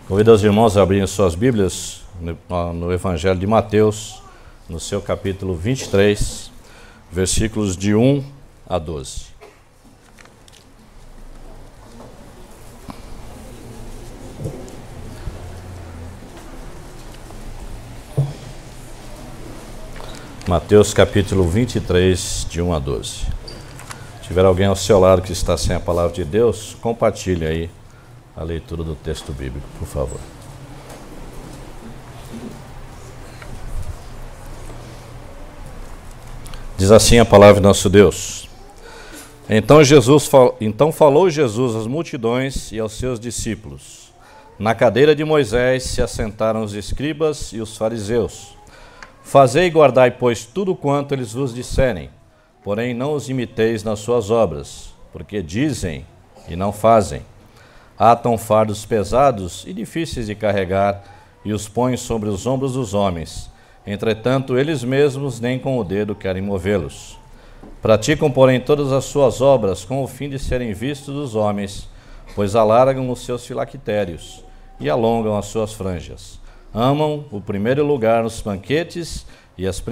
Convido os irmãos a abrirem suas Bíblias no Evangelho de Mateus, no seu capítulo 23, versículos de 1 a 12. Mateus capítulo 23, de 1 a 12. Se tiver alguém ao seu lado que está sem a palavra de Deus, compartilhe aí a leitura do texto bíblico, por favor. Diz assim a palavra de nosso Deus. Então falou Jesus às multidões e aos seus discípulos. Na cadeira de Moisés se assentaram os escribas e os fariseus. Fazei e guardai, pois, tudo quanto eles vos disserem, porém não os imiteis nas suas obras, porque dizem e não fazem. Atam fardos pesados e difíceis de carregar e os põem sobre os ombros dos homens. Entretanto, eles mesmos nem com o dedo querem movê-los. Praticam, porém, todas as suas obras com o fim de serem vistos dos homens, pois alargam os seus filactérios e alongam as suas franjas. Amam o primeiro lugar nos banquetes e as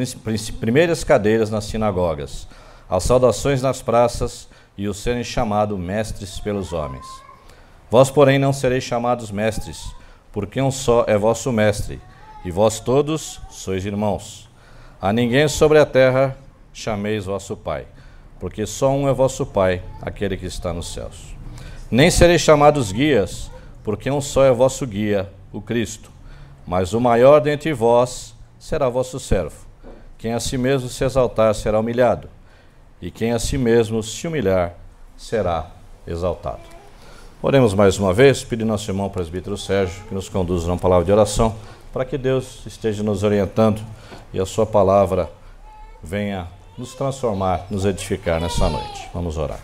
primeiras cadeiras nas sinagogas, as saudações nas praças e os serem chamados mestres pelos homens. Vós, porém, não sereis chamados mestres, porque um só é vosso mestre, e vós todos sois irmãos. A ninguém sobre a terra chameis vosso Pai, porque só um é vosso Pai, aquele que está nos céus. Nem sereis chamados guias, porque um só é vosso guia, o Cristo. Mas o maior dentre vós será vosso servo. Quem a si mesmo se exaltar será humilhado, e quem a si mesmo se humilhar será exaltado. Oremos mais uma vez, pedindo ao nosso irmão presbítero Sérgio que nos conduza na palavra de oração, para que Deus esteja nos orientando e a sua palavra venha nos transformar, nos edificar nessa noite. Vamos orar.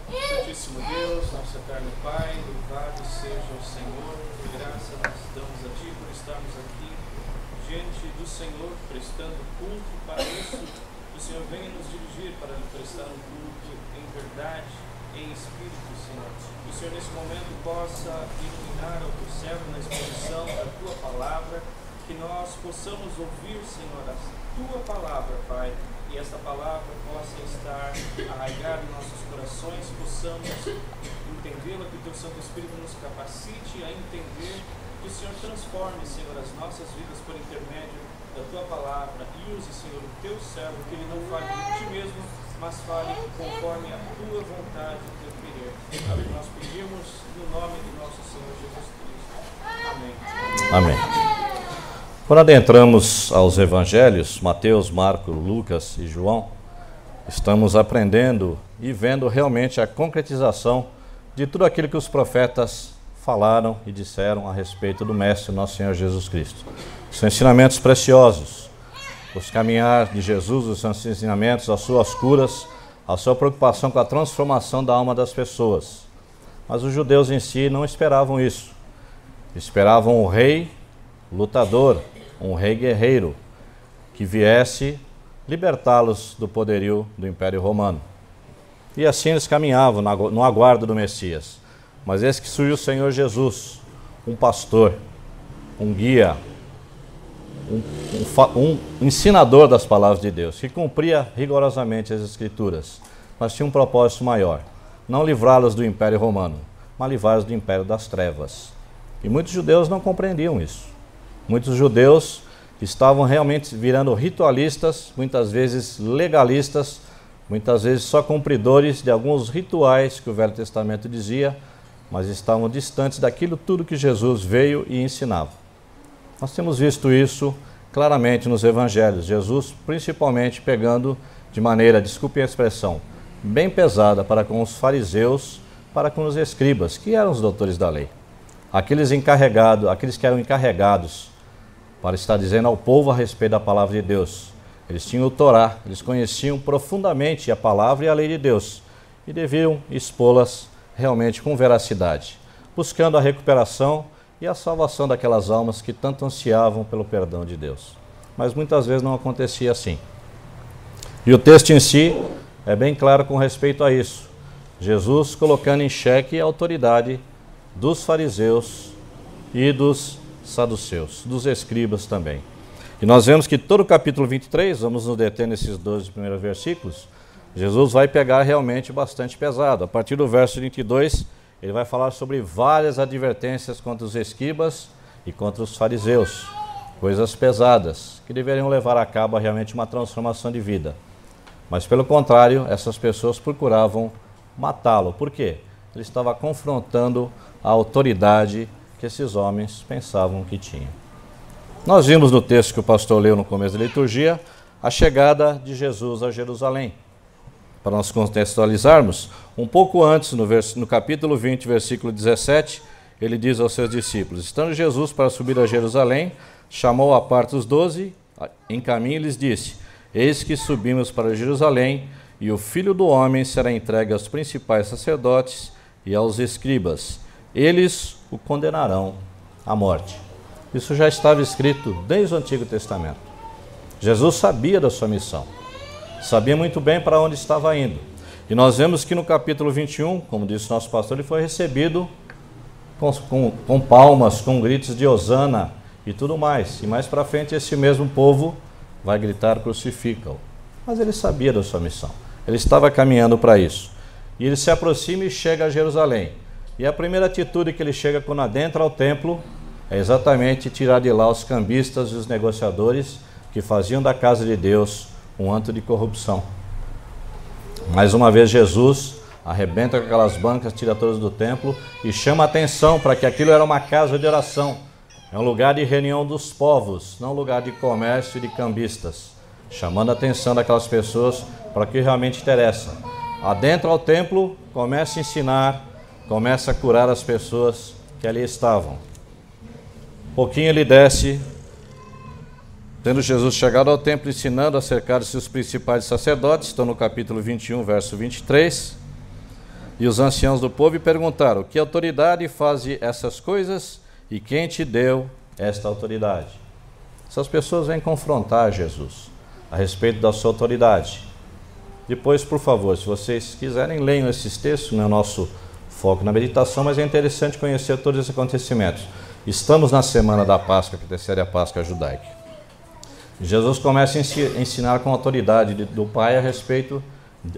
Santíssimo Deus, nosso eterno Pai, louvado seja o Senhor, graça nós damos a Ti por estarmos aqui diante do Senhor, prestando culto. Para isso, o Senhor venha nos dirigir para prestar um culto em verdade, em espírito, Senhor. Que o Senhor nesse momento possa iluminar ao Teu servo na exposição da Tua palavra, que nós possamos ouvir, Senhor, a Tua palavra, Pai, e esta palavra possa estar arraigada em nossos corações, possamos entendê-la, que o Teu Santo Espírito nos capacite a entender, que o Senhor transforme, Senhor, as nossas vidas por intermédio da Tua palavra, e use, Senhor, o Teu servo, que ele não fale de Ti mesmo, mas fale conforme a Tua vontade e o Teu querer. É o que nós pedimos no nome do nosso Senhor Jesus Cristo. Amém. Amém. Quando adentramos aos evangelhos, Mateus, Marcos, Lucas e João, estamos aprendendo e vendo realmente a concretização de tudo aquilo que os profetas falaram e disseram a respeito do Mestre, nosso Senhor Jesus Cristo. São ensinamentos preciosos. Os caminhar de Jesus, os seus ensinamentos, as suas curas, a sua preocupação com a transformação da alma das pessoas. Mas os judeus em si não esperavam isso. Esperavam um rei lutador, um rei guerreiro, que viesse libertá-los do poderio do Império Romano. E assim eles caminhavam no aguardo do Messias. Mas eis que surgiu o Senhor Jesus, um pastor, um guia, um ensinador das palavras de Deus, que cumpria rigorosamente as Escrituras, mas tinha um propósito maior: não livrá-los do Império Romano, mas livrá-los do Império das Trevas. E muitos judeus não compreendiam isso. Muitos judeus estavam realmente virando ritualistas, muitas vezes legalistas, muitas vezes só cumpridores de alguns rituais que o Velho Testamento dizia, mas estavam distantes daquilo tudo que Jesus veio e ensinava. Nós temos visto isso claramente nos evangelhos. Jesus principalmente pegando de maneira, desculpe a expressão, bem pesada para com os fariseus, para com os escribas, que eram os doutores da lei. Aqueles que eram encarregados para estar dizendo ao povo a respeito da palavra de Deus. Eles tinham o Torá, eles conheciam profundamente a palavra e a lei de Deus e deviam expô-las realmente com veracidade, buscando a recuperação e a salvação daquelas almas que tanto ansiavam pelo perdão de Deus. Mas muitas vezes não acontecia assim. E o texto em si é bem claro com respeito a isso. Jesus colocando em xeque a autoridade dos fariseus e dos saduceus, dos escribas também. E nós vemos que todo o capítulo 23, vamos nos deter nesses 12 primeiros versículos, Jesus vai pegar realmente bastante pesado. A partir do verso 22, ele vai falar sobre várias advertências contra os escribas e contra os fariseus, coisas pesadas, que deveriam levar a cabo realmente uma transformação de vida. Mas pelo contrário, essas pessoas procuravam matá-lo. Por quê? Ele estava confrontando a autoridade que esses homens pensavam que tinham. Nós vimos no texto que o pastor leu no começo da liturgia, a chegada de Jesus a Jerusalém. Para nós contextualizarmos, um pouco antes, no capítulo 20, versículo 17, ele diz aos seus discípulos: estando Jesus para subir a Jerusalém, chamou à parte os 12, em caminho e lhes disse: eis que subimos para Jerusalém, e o Filho do Homem será entregue aos principais sacerdotes e aos escribas. Eles o condenarão à morte. Isso já estava escrito desde o Antigo Testamento. Jesus sabia da sua missão, sabia muito bem para onde estava indo. E nós vemos que no capítulo 21, como disse nosso pastor, ele foi recebido com palmas, com gritos de hosana e tudo mais. E mais para frente esse mesmo povo vai gritar: crucifica-o. Mas ele sabia da sua missão, ele estava caminhando para isso. E ele se aproxima e chega a Jerusalém. E a primeira atitude que ele chega quando adentra ao templo é exatamente tirar de lá os cambistas e os negociadores que faziam da casa de Deus um antro de corrupção. Mais uma vez Jesus arrebenta com aquelas bancas tiradoras do templo e chama a atenção para que aquilo era uma casa de oração. É um lugar de reunião dos povos, não um lugar de comércio e de cambistas. Chamando a atenção daquelas pessoas para o que realmente interessa. Adentra ao templo, começa a ensinar, começa a curar as pessoas que ali estavam. Pouquinho ele desce, tendo Jesus chegado ao templo ensinando, acercaram-se os principais sacerdotes, estão no capítulo 21, verso 23, e os anciãos do povo perguntaram: que autoridade faz essas coisas e quem te deu esta autoridade? Essas pessoas vêm confrontar Jesus a respeito da sua autoridade. Depois, por favor, se vocês quiserem, leiam esses textos, não é o nosso foco na meditação, mas é interessante conhecer todos esses acontecimentos. Estamos na semana da Páscoa, que antecede a Páscoa judaica. Jesus começa a ensinar com autoridade do Pai a respeito,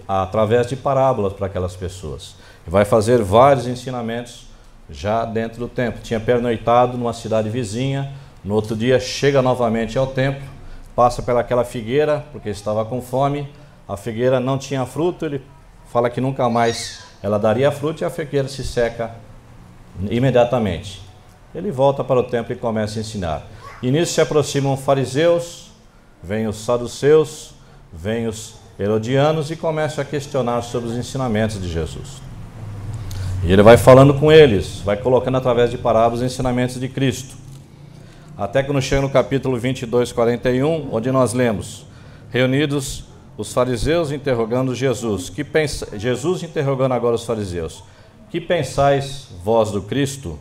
através de parábolas para aquelas pessoas. E vai fazer vários ensinamentos já dentro do templo. Tinha pernoitado numa cidade vizinha, no outro dia chega novamente ao templo, passa pelaquela figueira, porque estava com fome. A figueira não tinha fruto, ele fala que nunca mais ela daria fruto e a figueira se seca imediatamente. Ele volta para o templo e começa a ensinar. E nisso se aproximam fariseus, vêm os saduceus, vêm os herodianos e começam a questionar sobre os ensinamentos de Jesus. E ele vai falando com eles, vai colocando através de parábolas os ensinamentos de Cristo. Até quando chega no capítulo 22, 41, onde nós lemos: reunidos os fariseus interrogando Jesus. Jesus interrogando agora os fariseus: que pensais vós do Cristo?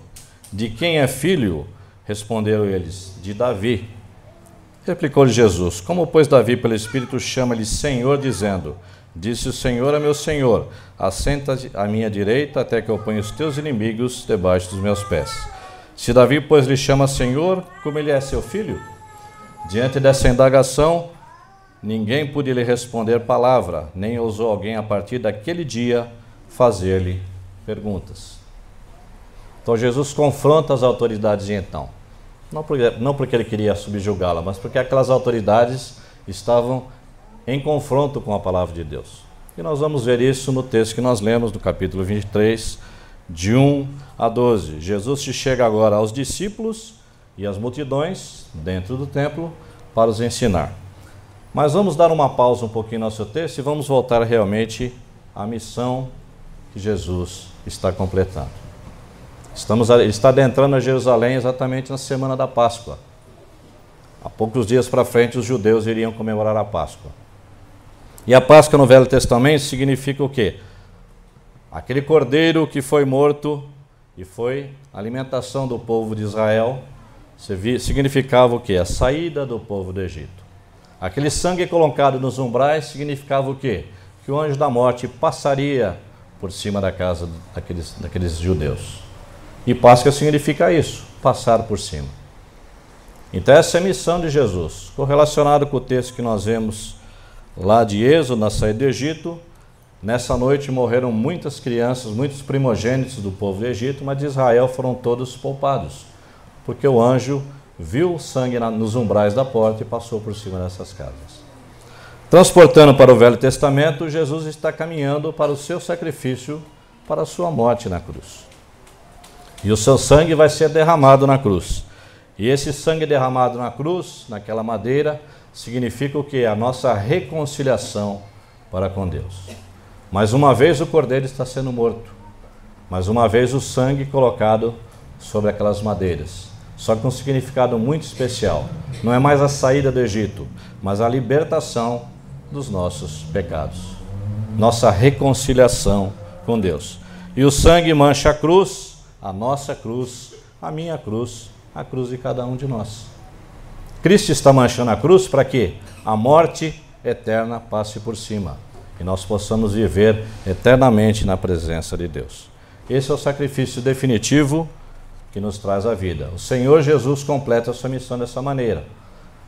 De quem é filho? Responderam eles: de Davi. Replicou-lhe Jesus: como, pois, Davi pelo Espírito chama-lhe Senhor, dizendo: disse o Senhor a meu Senhor: assenta-te à minha direita, até que eu ponha os teus inimigos debaixo dos meus pés. Se Davi, pois, lhe chama Senhor, como ele é seu filho? Diante dessa indagação, ninguém pôde lhe responder palavra, nem ousou alguém a partir daquele dia fazer-lhe perguntas. Então Jesus confronta as autoridades de então. Não porque ele queria subjugá-la, mas porque aquelas autoridades estavam em confronto com a palavra de Deus. E nós vamos ver isso no texto que nós lemos, do capítulo 23, de 1 a 12. Jesus se chega agora aos discípulos e às multidões dentro do templo para os ensinar. Mas vamos dar uma pausa um pouquinho no nosso texto e vamos voltar realmente à missão que Jesus está completando. Ele está adentrando a Jerusalém exatamente na semana da Páscoa. Há poucos dias para frente os judeus iriam comemorar a Páscoa. E a Páscoa no Velho Testamento significa o quê? Aquele cordeiro que foi morto e foi a alimentação do povo de Israel, significava o quê? A saída do povo do Egito. Aquele sangue colocado nos umbrais significava o quê? Que o anjo da morte passaria por cima da casa daqueles judeus. E Páscoa significa isso. passaram por cima. Então essa é a missão de Jesus, correlacionado com o texto que nós vemos lá de Êxodo, na saída do Egito. Nessa noite morreram muitas crianças, muitos primogênitos do povo do Egito, mas de Israel foram todos poupados, porque o anjo viu o sangue nos umbrais da porta e passou por cima dessas casas. Transportando para o Velho Testamento, Jesus está caminhando para o seu sacrifício, para a sua morte na cruz. E o seu sangue vai ser derramado na cruz. E esse sangue derramado na cruz, naquela madeira, significa o quê? A nossa reconciliação para com Deus. Mais uma vez o cordeiro está sendo morto. Mais uma vez o sangue colocado sobre aquelas madeiras. Só com um significado muito especial. Não é mais a saída do Egito, mas a libertação dos nossos pecados. Nossa reconciliação com Deus. E o sangue mancha a cruz, a nossa cruz, a minha cruz, a cruz de cada um de nós. Cristo está manchando a cruz para que a morte eterna passe por cima e nós possamos viver eternamente na presença de Deus. Esse é o sacrifício definitivo que nos traz a vida. O Senhor Jesus completa a sua missão dessa maneira.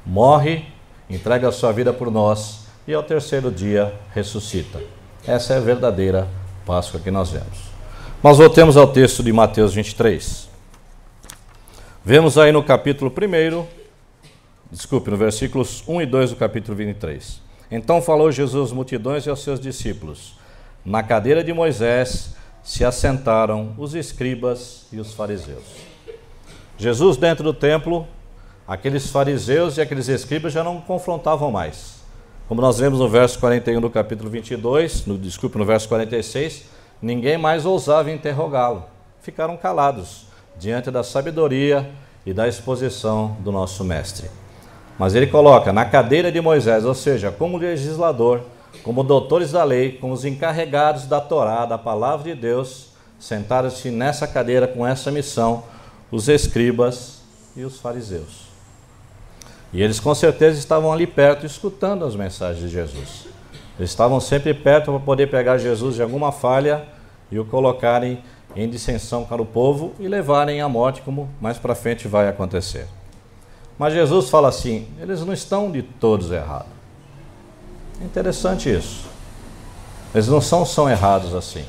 Morre, entrega a sua vida por nós e ao terceiro dia ressuscita. Essa é a verdadeira Páscoa que nós vemos. Mas voltemos ao texto de Mateus 23. Vemos aí no capítulo 1, no versículos 1 e 2 do capítulo 23. Então falou Jesus às multidões e aos seus discípulos. Na cadeira de Moisés se assentaram os escribas e os fariseus. Jesus dentro do templo, aqueles fariseus e aqueles escribas já não confrontavam mais. Como nós vemos no verso 41 do capítulo 22, no verso 46, ninguém mais ousava interrogá-lo. Ficaram calados diante da sabedoria e da exposição do nosso mestre. Mas ele coloca na cadeira de Moisés, ou seja, como legislador, como doutores da lei, como os encarregados da Torá, da palavra de Deus, sentaram-se nessa cadeira com essa missão, os escribas e os fariseus. E eles com certeza estavam ali perto, escutando as mensagens de Jesus. Eles estavam sempre perto para poder pegar Jesus de alguma falha e o colocarem em dissensão para o povo e levarem à morte, como mais para frente vai acontecer. Mas Jesus fala assim, eles não estão de todos errados. É interessante isso. Eles não são errados assim.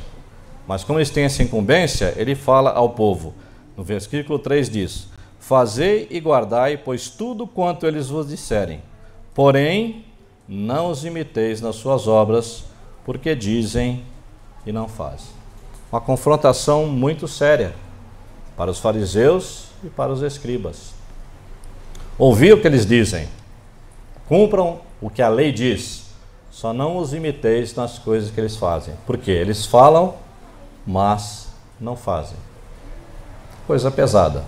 Mas como eles têm essa incumbência, ele fala ao povo. No versículo 3 diz, fazei e guardai, pois tudo quanto eles vos disserem. Porém, não os imiteis nas suas obras, porque dizem e não fazem. Uma confrontação muito séria para os fariseus e para os escribas. Ouvi o que eles dizem, cumpram o que a lei diz, só não os imiteis nas coisas que eles fazem. Porque eles falam, mas não fazem. Coisa pesada,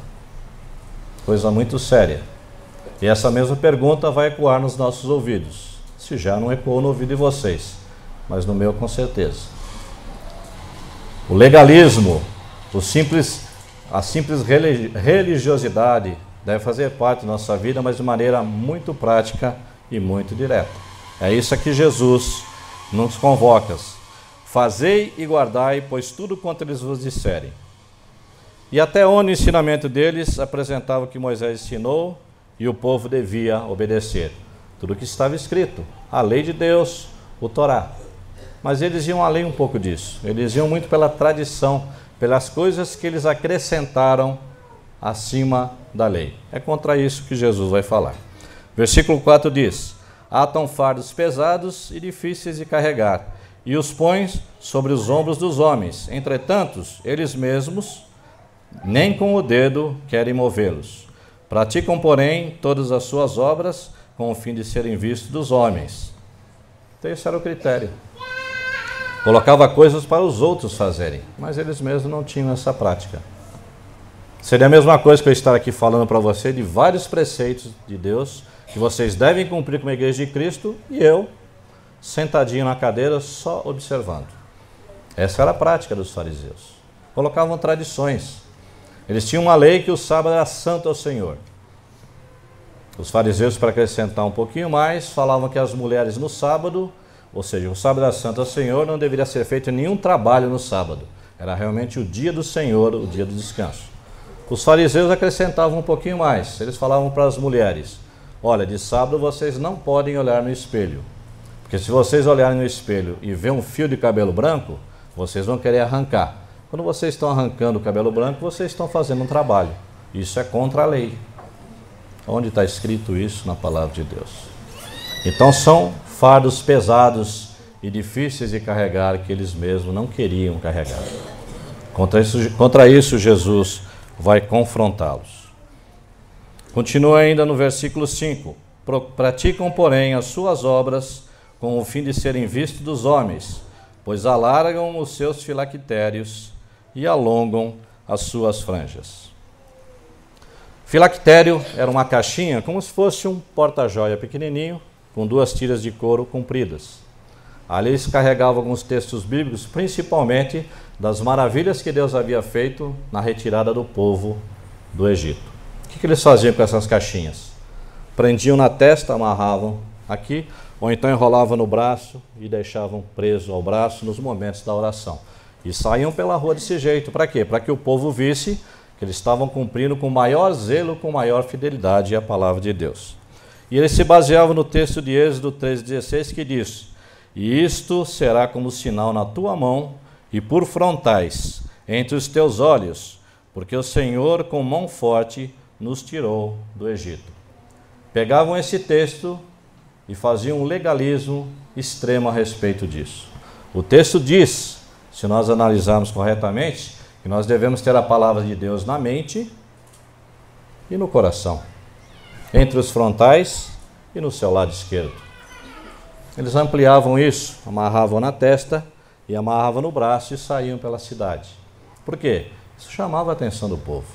coisa muito séria. E essa mesma pergunta vai ecoar nos nossos ouvidos, se já não ecoou no ouvido de vocês, mas no meu com certeza. O legalismo, a simples religiosidade deve fazer parte da nossa vida, mas de maneira muito prática e muito direta. É isso a que Jesus nos convoca. Fazei e guardai, pois tudo quanto eles vos disserem. E até onde o ensinamento deles apresentava o que Moisés ensinou e o povo devia obedecer. Tudo o que estava escrito, a lei de Deus, o Torá. Mas eles iam além um pouco disso. Eles iam muito pela tradição, pelas coisas que eles acrescentaram acima da lei. É contra isso que Jesus vai falar. Versículo 4 diz, atam fardos pesados e difíceis de carregar, e os põem sobre os ombros dos homens. Entretanto, eles mesmos, nem com o dedo, querem movê-los. Praticam, porém, todas as suas obras, com o fim de serem vistos dos homens. Então esse era o critério. Colocava coisas para os outros fazerem, mas eles mesmos não tinham essa prática. Seria a mesma coisa que eu estar aqui falando para você de vários preceitos de Deus que vocês devem cumprir como a igreja de Cristo e eu, sentadinho na cadeira, só observando. Essa era a prática dos fariseus. Colocavam tradições. Eles tinham uma lei que o sábado era santo ao Senhor. Os fariseus, para acrescentar um pouquinho mais, falavam que as mulheres no sábado, ou seja, o sábado era santo ao Senhor, não deveria ser feito nenhum trabalho no sábado. Era realmente o dia do Senhor, o dia do descanso. Os fariseus acrescentavam um pouquinho mais. Eles falavam para as mulheres: olha, de sábado vocês não podem olhar no espelho, porque se vocês olharem no espelho e ver um fio de cabelo branco, vocês vão querer arrancar. Quando vocês estão arrancando o cabelo branco, vocês estão fazendo um trabalho. Isso é contra a lei. Onde está escrito isso na palavra de Deus? Então são fardos pesados e difíceis de carregar que eles mesmos não queriam carregar. Contra isso Jesus vai confrontá-los. Continua ainda no versículo 5. Praticam, porém, as suas obras com o fim de serem vistos dos homens, pois alargam os seus filactérios e alongam as suas franjas. Filactério era uma caixinha como se fosse um porta-joia pequenininho, com 2 tiras de couro compridas. Ali eles carregavam alguns textos bíblicos, principalmente das maravilhas que Deus havia feito na retirada do povo do Egito. O que eles faziam com essas caixinhas? Prendiam na testa, amarravam aqui, ou então enrolavam no braço e deixavam preso ao braço nos momentos da oração. E saíam pela rua desse jeito. Para quê? Para que o povo visse que eles estavam cumprindo com maior zelo, com maior fidelidade a palavra de Deus. E eles se baseavam no texto de Êxodo 3,16, que diz: e isto será como sinal na tua mão e por frontais entre os teus olhos, porque o Senhor com mão forte nos tirou do Egito. Pegavam esse texto e faziam um legalismo extremo a respeito disso. O texto diz, se nós analisarmos corretamente, que nós devemos ter a palavra de Deus na mente e no coração, entre os frontais e no seu lado esquerdo. Eles ampliavam isso, amarravam na testa e amarravam no braço e saíam pela cidade. Por quê? Isso chamava a atenção do povo.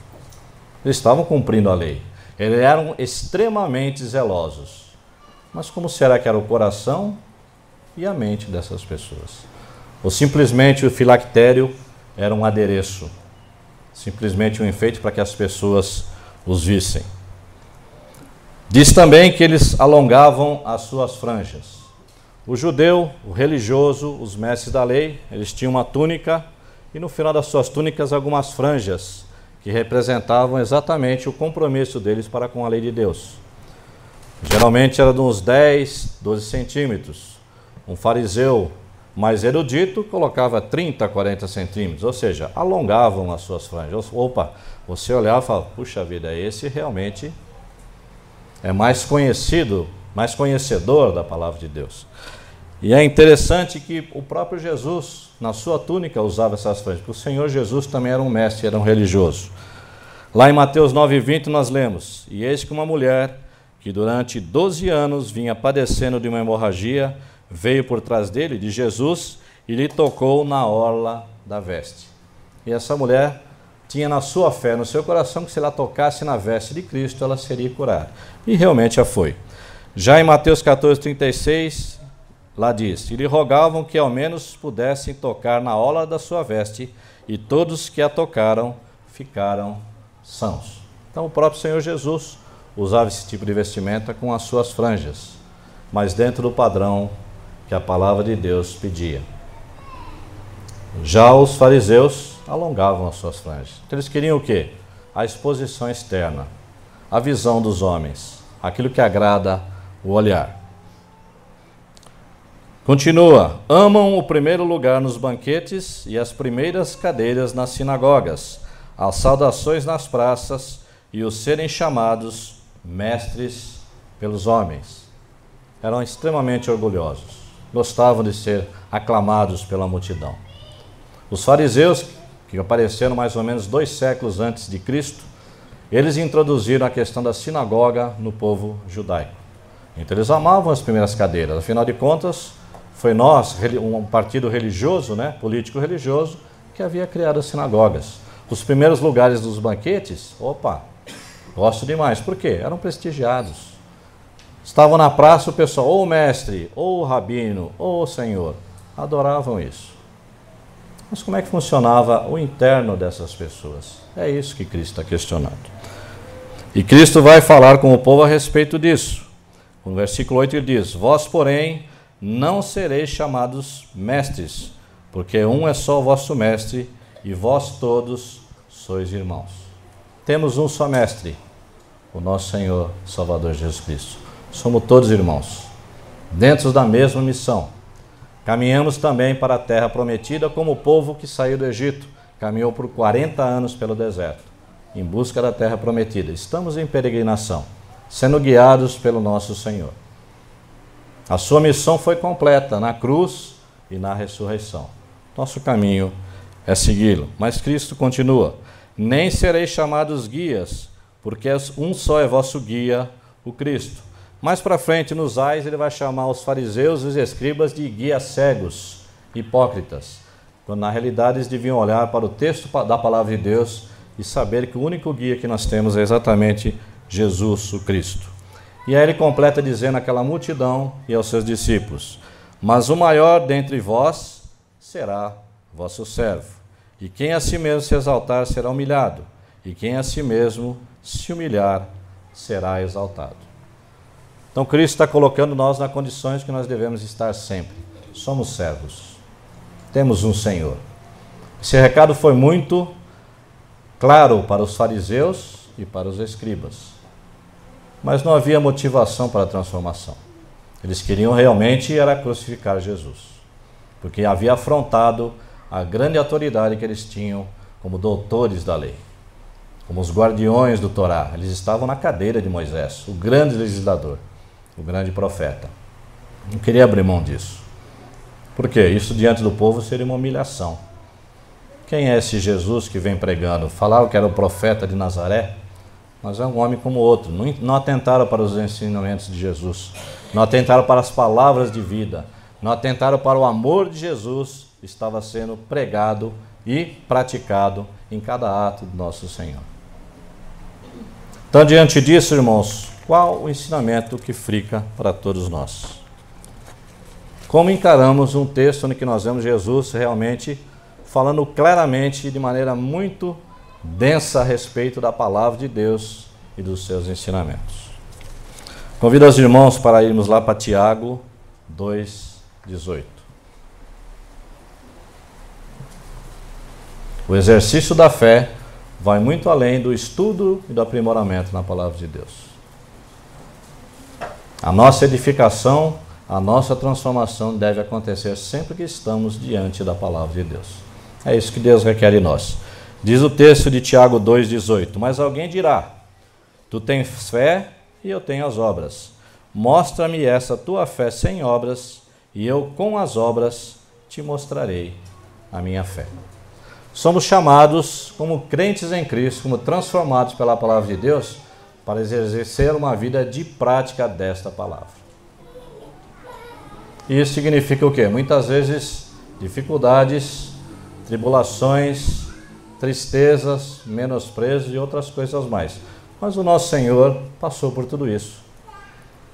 Eles estavam cumprindo a lei. Eles eram extremamente zelosos. Mas como será que era o coração e a mente dessas pessoas? Ou simplesmente o filactério era um adereço, simplesmente um enfeite para que as pessoas os vissem. Diz também que eles alongavam as suas franjas. O judeu, o religioso, os mestres da lei, eles tinham uma túnica e no final das suas túnicas algumas franjas que representavam exatamente o compromisso deles para com a lei de Deus. Geralmente era de uns 10, 12 centímetros. Um fariseu mais erudito colocava 30, 40 centímetros, ou seja, alongavam as suas franjas. Opa, você olhava e falava: puxa vida, esse realmente é mais conhecido, mais conhecedor da palavra de Deus. E é interessante que o próprio Jesus, na sua túnica, usava essas franjas, porque o Senhor Jesus também era um mestre, era um religioso. Lá em Mateus 9,20 nós lemos: e eis que uma mulher que durante 12 anos vinha padecendo de uma hemorragia, veio por trás dele, de Jesus, e lhe tocou na orla da veste. E essa mulher tinha na sua fé, no seu coração, que se ela tocasse na veste de Cristo, ela seria curada. E realmente a foi. Já em Mateus 14,36, lá diz: e lhe rogavam que ao menos pudessem tocar na orla da sua veste, e todos que a tocaram ficaram sãos. Então o próprio Senhor Jesus usava esse tipo de vestimenta com as suas franjas, mas dentro do padrão que a palavra de Deus pedia. Já os fariseus alongavam as suas franjas. Então eles queriam o quê? A exposição externa, a visão dos homens, aquilo que agrada o olhar. Continua: amam o primeiro lugar nos banquetes e as primeiras cadeiras nas sinagogas, as saudações nas praças e os serem chamados mestres pelos homens. Eram extremamente orgulhosos, gostavam de ser aclamados pela multidão. Os fariseus, que apareceram mais ou menos 2 séculos antes de Cristo, eles introduziram a questão da sinagoga no povo judaico. Então eles amavam as primeiras cadeiras. Afinal de contas, foi um partido religioso, político religioso, que havia criado as sinagogas. Os primeiros lugares dos banquetes, gosto demais. Por quê? Eram prestigiados. Estavam na praça, o pessoal, ou o mestre, ou o rabino, ou o senhor, adoravam isso. Mas como é que funcionava o interno dessas pessoas? É isso que Cristo está questionando. E Cristo vai falar com o povo a respeito disso. No versículo 8 ele diz: vós, porém, não sereis chamados mestres, porque um é só o vosso mestre, e vós todos sois irmãos. Temos um só mestre, o nosso Senhor Salvador Jesus Cristo. Somos todos irmãos, dentro da mesma missão. Caminhamos também para a terra prometida como o povo que saiu do Egito. Caminhou por 40 anos pelo deserto, em busca da terra prometida. Estamos em peregrinação, sendo guiados pelo nosso Senhor. A sua missão foi completa na cruz e na ressurreição. Nosso caminho é segui-lo. Mas Cristo continua: nem sereis chamados guias, porque um só é vosso guia, o Cristo. Mais para frente, nos Ais, ele vai chamar os fariseus e os escribas de guias cegos, hipócritas, quando na realidade eles deviam olhar para o texto da palavra de Deus e saber que o único guia que nós temos é exatamente Jesus, o Cristo. E aí ele completa dizendo àquela multidão e aos seus discípulos: mas o maior dentre vós será vosso servo, e quem a si mesmo se exaltar será humilhado, e quem a si mesmo se humilhar será exaltado. Então Cristo está colocando nós nas condições que nós devemos estar sempre. Somos servos, temos um Senhor. Esse recado foi muito claro para os fariseus e para os escribas, mas não havia motivação para a transformação. Eles queriam realmente era crucificar Jesus, porque havia afrontado a grande autoridade que eles tinham como doutores da lei, como os guardiões do Torá. Eles estavam na cadeira de Moisés, o grande legislador, o grande profeta. Não queria abrir mão disso. Por quê? Isso diante do povo seria uma humilhação. Quem é esse Jesus que vem pregando? Falaram que era o profeta de Nazaré, mas é um homem como outro. Não atentaram para os ensinamentos de Jesus, não atentaram para as palavras de vida, não atentaram para o amor de Jesus que estava sendo pregado e praticado em cada ato do nosso Senhor. Então, diante disso, irmãos, qual o ensinamento que fica para todos nós? Como encaramos um texto em que nós vemos Jesus realmente falando claramente e de maneira muito densa a respeito da palavra de Deus e dos seus ensinamentos? Convido os irmãos para irmos lá para Tiago 2,18. O exercício da fé vai muito além do estudo e do aprimoramento na palavra de Deus. A nossa edificação, a nossa transformação deve acontecer sempre que estamos diante da palavra de Deus. É isso que Deus requer de nós. Diz o texto de Tiago 2,18: mas alguém dirá: tu tens fé e eu tenho as obras. Mostra-me essa tua fé sem obras, e eu com as obras te mostrarei a minha fé. Somos chamados como crentes em Cristo, como transformados pela palavra de Deus, para exercer uma vida de prática desta palavra. Isso significa o quê? Muitas vezes dificuldades, tribulações, tristezas, menosprezos e outras coisas mais. Mas o nosso Senhor passou por tudo isso.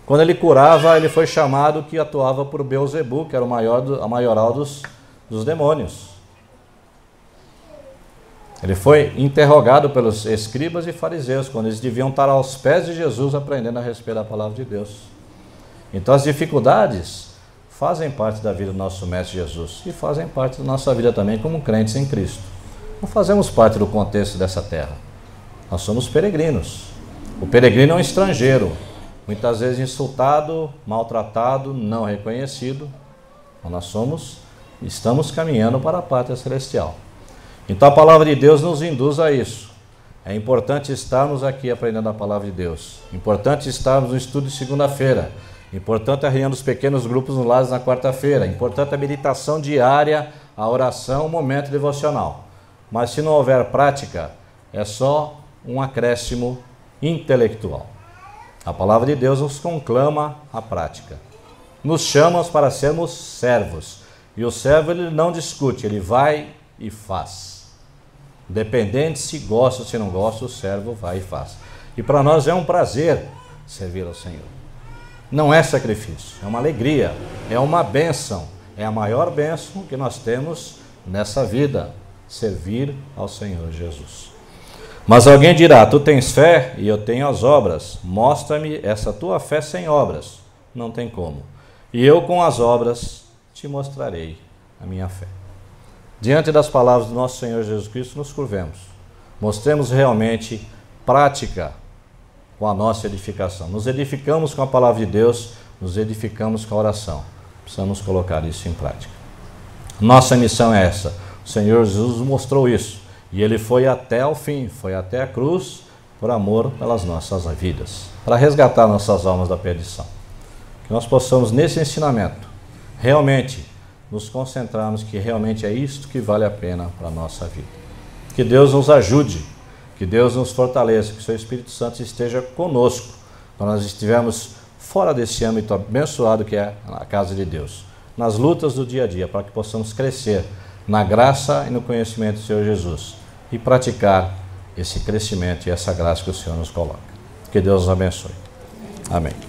Quando ele curava, ele foi chamado que atuava por Beelzebu, que era a maioral dos demônios. Ele foi interrogado pelos escribas e fariseus, quando eles deviam estar aos pés de Jesus aprendendo a respeito da palavra de Deus. Então as dificuldades fazem parte da vida do nosso Mestre Jesus e fazem parte da nossa vida também como crentes em Cristo. Não fazemos parte do contexto dessa terra. Nós somos peregrinos. O peregrino é um estrangeiro, muitas vezes insultado, maltratado, não reconhecido. Então nós estamos caminhando para a pátria celestial. Então a palavra de Deus nos induz a isso. É importante estarmos aqui aprendendo a palavra de Deus. Importante estarmos no estudo de segunda-feira. Importante a reunião dos pequenos grupos no lar na quarta-feira. Importante a meditação diária, a oração, o momento devocional. Mas se não houver prática, é só um acréscimo intelectual. A palavra de Deus nos conclama a prática. Nos chama para sermos servos. E o servo ele não discute, ele vai e faz. Independente se gosta ou se não gosta, o servo vai e faz. E para nós é um prazer servir ao Senhor. Não é sacrifício, é uma alegria, é uma bênção. É a maior bênção que nós temos nessa vida, servir ao Senhor Jesus. Mas alguém dirá: tu tens fé e eu tenho as obras. Mostra-me essa tua fé sem obras. Não tem como. E eu com as obras te mostrarei a minha fé. Diante das palavras do nosso Senhor Jesus Cristo, nos curvemos. Mostremos realmente prática com a nossa edificação. Nos edificamos com a palavra de Deus, nos edificamos com a oração. Precisamos colocar isso em prática. Nossa missão é essa. O Senhor Jesus mostrou isso. E Ele foi até o fim, foi até a cruz, por amor pelas nossas vidas, para resgatar nossas almas da perdição. Que nós possamos, nesse ensinamento, realmente nos concentrarmos que realmente é isto que vale a pena para a nossa vida. Que Deus nos ajude, que Deus nos fortaleça, que o Seu Espírito Santo esteja conosco, quando nós estivermos fora desse âmbito abençoado que é a casa de Deus, nas lutas do dia a dia, para que possamos crescer na graça e no conhecimento do Senhor Jesus e praticar esse crescimento e essa graça que o Senhor nos coloca. Que Deus nos abençoe. Amém.